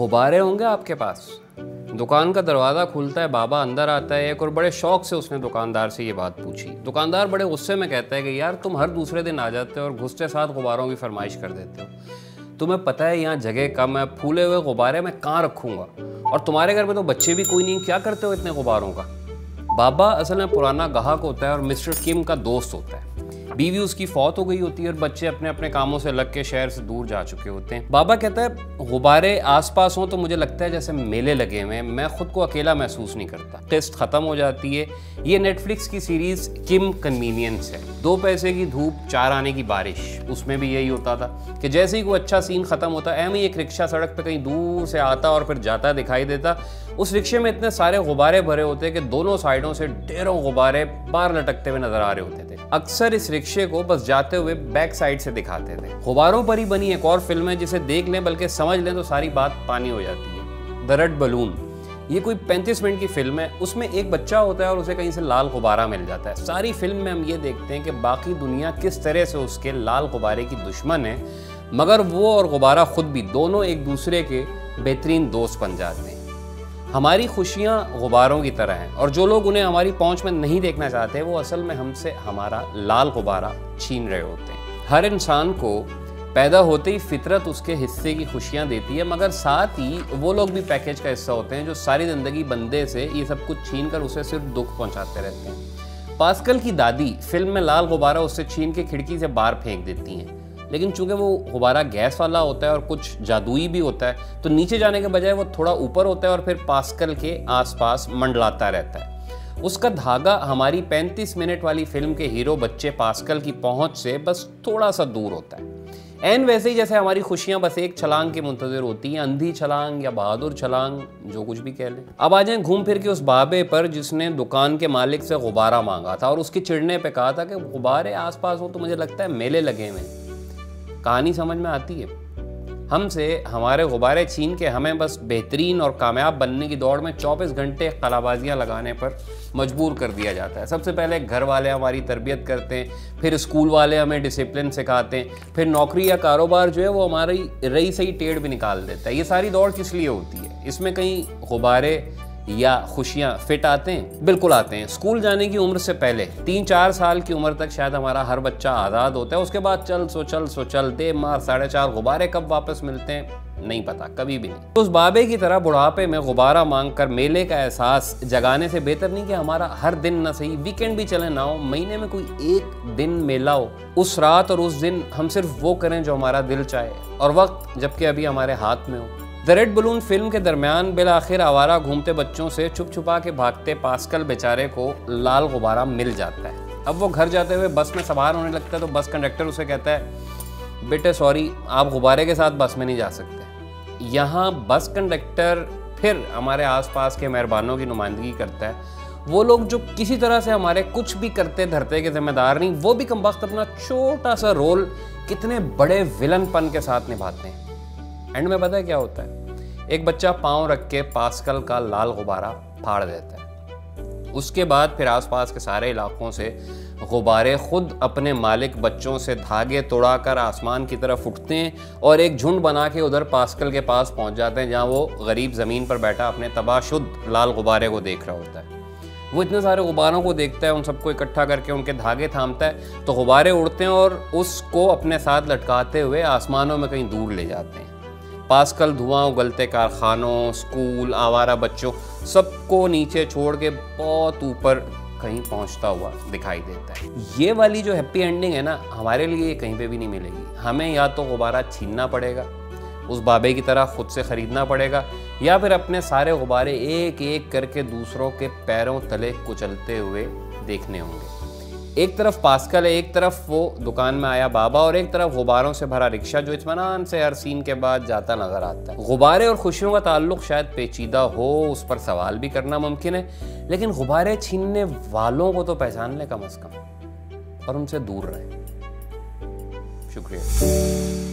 गुब्बारे होंगे आपके पास? दुकान का दरवाज़ा खुलता है, बाबा अंदर आता है एक, और बड़े शौक से उसने दुकानदार से ये बात पूछी। दुकानदार बड़े गुस्से में कहता है कि यार तुम हर दूसरे दिन आ जाते हो और घुसते साथ गुब्बारों की फरमाइश कर देते हो। तुम्हें पता है यहाँ जगह कम है, फूले हुए गुब्बारे मैं कहाँ रखूँगा, और तुम्हारे घर में तो बच्चे भी कोई नहीं, क्या करते हो इतने गुब्बारों का? बाबा असल में पुराना ग्राहक होता है और मिस्टर किम का दोस्त होता है। बीवी उसकी फौत हो गई होती है और बच्चे अपने अपने कामों से लग के शहर से दूर जा चुके होते हैं। बाबा कहता है गुब्बारे आसपास हों तो मुझे लगता है जैसे मेले लगे हुए हैं, मैं खुद को अकेला महसूस नहीं करता। किस्त खत्म हो जाती है। ये नेटफ्लिक्स की सीरीज किम कन्वीनियंस है। 2 पैसे की धूप 4 आने की बारिश, उसमें भी यही होता था कि जैसे ही कोई अच्छा सीन खत्म होता है, एक रिक्शा सड़क पे कहीं दूर से आता और फिर जाता दिखाई देता। उस रिक्शे में इतने सारे गुब्बारे भरे होते कि दोनों साइडों से ढेरों गुब्बारे बाहर लटकते हुए नजर आ रहे होते थे। अक्सर इस रिक्शे को बस जाते हुए बैक साइड से दिखाते थे। गुब्बारों पर ही बनी एक और फिल्म है जिसे देख लें बल्कि समझ लें तो सारी बात पानी हो जाती है, द रेड बलून। ये कोई 35 मिनट की फिल्म है। उसमें एक बच्चा होता है और उसे कहीं से लाल गुब्बारा मिल जाता है। सारी फिल्म में हम ये देखते हैं कि बाकी दुनिया किस तरह से उसके लाल गुब्बारे की दुश्मन है, मगर वो और गुब्बारा खुद भी दोनों एक दूसरे के बेहतरीन दोस्त बन जाते हैं। हमारी खुशियाँ गुब्बारों की तरह हैं और जो लोग उन्हें हमारी पहुंच में नहीं देखना चाहते वो असल में हमसे हमारा लाल गुब्बारा छीन रहे होते हैं। हर इंसान को पैदा होते ही फितरत उसके हिस्से की खुशियाँ देती है, मगर साथ ही वो लोग भी पैकेज का हिस्सा होते हैं जो सारी ज़िंदगी बंदे से ये सब कुछ छीन कर उसे सिर्फ दुख पहुँचाते रहते हैं। पास्कल की दादी फिल्म में लाल गुब्बारा उससे छीन के खिड़की से बाहर फेंक देती हैं, लेकिन चूंकि वो गुब्बारा गैस वाला होता है और कुछ जादुई भी होता है तो नीचे जाने के बजाय वो थोड़ा ऊपर होता है और फिर पास्कल के आसपास मंडलाता रहता है। उसका धागा हमारी 35 मिनट वाली फिल्म के हीरो बच्चे पास्कल की पहुंच से बस थोड़ा सा दूर होता है। ऐन वैसे ही जैसे हमारी खुशियां बस एक छलांग के मुंतज़िर होती हैं, अंधी छलांग या बहादुर छलांग, जो कुछ भी कह लें। अब आ जाएं घूम फिर के उस बाबे पर जिसने दुकान के मालिक से गुब्बारा मांगा था और उसके चिढ़ने पे कहा था कि गुब्बारे आसपास हो तो मुझे लगता है मेले लगे हुए। कहानी समझ में आती है। हमसे हमारे गुब्बारे छीन के हमें बस बेहतरीन और कामयाब बनने की दौड़ में 24 घंटे कलाबाजियाँ लगाने पर मजबूर कर दिया जाता है। सबसे पहले घर वाले हमारी तरबियत करते हैं, फिर स्कूल वाले हमें डिसिप्लिन सिखाते हैं, फिर नौकरी या कारोबार जो है वो हमारी रई सही टेढ़ भी निकाल देता है। ये सारी दौड़ किस लिए होती है? इसमें कहीं गुब्बारे या खुशियाँ फिट आते हैं? बिल्कुल आते हैं। स्कूल जाने की उम्र से पहले 3-4 साल की उम्र तक शायद हमारा हर बच्चा आज़ाद होता है। उसके बाद चल सो चल दे मार 4.5 गुब्बारे कब वापस मिलते हैं नहीं पता, कभी भी नहीं। तो उस बाबे की तरह बुढ़ापे में गुब्बारा मांग कर मेले का एहसास जगाने से बेहतर नहीं कि हमारा हर दिन न सही वीकेंड भी चले ना हो, महीने में कोई एक दिन मेला हो, उस रात और उस दिन हम सिर्फ वो करें जो हमारा दिल चाहे और वक्त जबकि अभी हमारे हाथ में हो। द रेड बलून फिल्म के दरमियान बिलाखिर आवारा घूमते बच्चों से छुप छुपा के भागते पास्कल बेचारे को लाल गुब्बारा मिल जाता है। अब वो घर जाते हुए बस में सवार होने लगता है तो बस कंडक्टर उसे कहता है, बेटे सॉरी आप गुब्बारे के साथ बस में नहीं जा सकते। यहाँ बस कंडक्टर फिर हमारे आसपास के मेहरबानों की नुमाइंदगी करता है। वो लोग जो किसी तरह से हमारे कुछ भी करते धरते के जिम्मेदार नहीं, वो भी कमबख्त अपना छोटा सा रोल कितने बड़े विलनपन के साथ निभाते हैं। एंड में पता है क्या होता है? एक बच्चा पांव रख के पास्कल का लाल गुब्बारा फाड़ देता है। उसके बाद फिर आसपास के सारे इलाकों से गुब्बारे खुद अपने मालिक बच्चों से धागे तोड़ाकर आसमान की तरफ उठते हैं और एक झुंड बना के उधर पास्कल के पास पहुंच जाते हैं जहां वो गरीब ज़मीन पर बैठा अपने तबाशुद लाल गुब्बारे को देख रहा होता है। वो इतने सारे गुब्बारों को देखता है, उन सबको इकट्ठा करके उनके धागे थामता है तो गुब्बारे उड़ते हैं और उसको अपने साथ लटकाते हुए आसमानों में कहीं दूर ले जाते हैं। पास्कल धुआं उगलते कारखानों, स्कूल, आवारा बच्चों सबको नीचे छोड़ के बहुत ऊपर कहीं पहुंचता हुआ दिखाई देता है। ये वाली जो हैप्पी एंडिंग है ना, हमारे लिए ये कहीं पे भी नहीं मिलेगी। हमें या तो गुब्बारा छीनना पड़ेगा, उस बाबे की तरह खुद से ख़रीदना पड़ेगा, या फिर अपने सारे गुब्बारे एक एक करके दूसरों के पैरों तले कुचलते हुए देखने होंगे। एक तरफ पास्कल है, एक तरफ वो दुकान में आया बाबा और एक तरफ गुब्बारों से भरा रिक्शा जो इत्मीनान से हर सीन के बाद जाता नजर आता है। गुब्बारे और खुशियों का ताल्लुक शायद पेचीदा हो, उस पर सवाल भी करना मुमकिन है, लेकिन गुब्बारे छीनने वालों को तो पहचान ले कम अज कम और उनसे दूर रहे। शुक्रिया।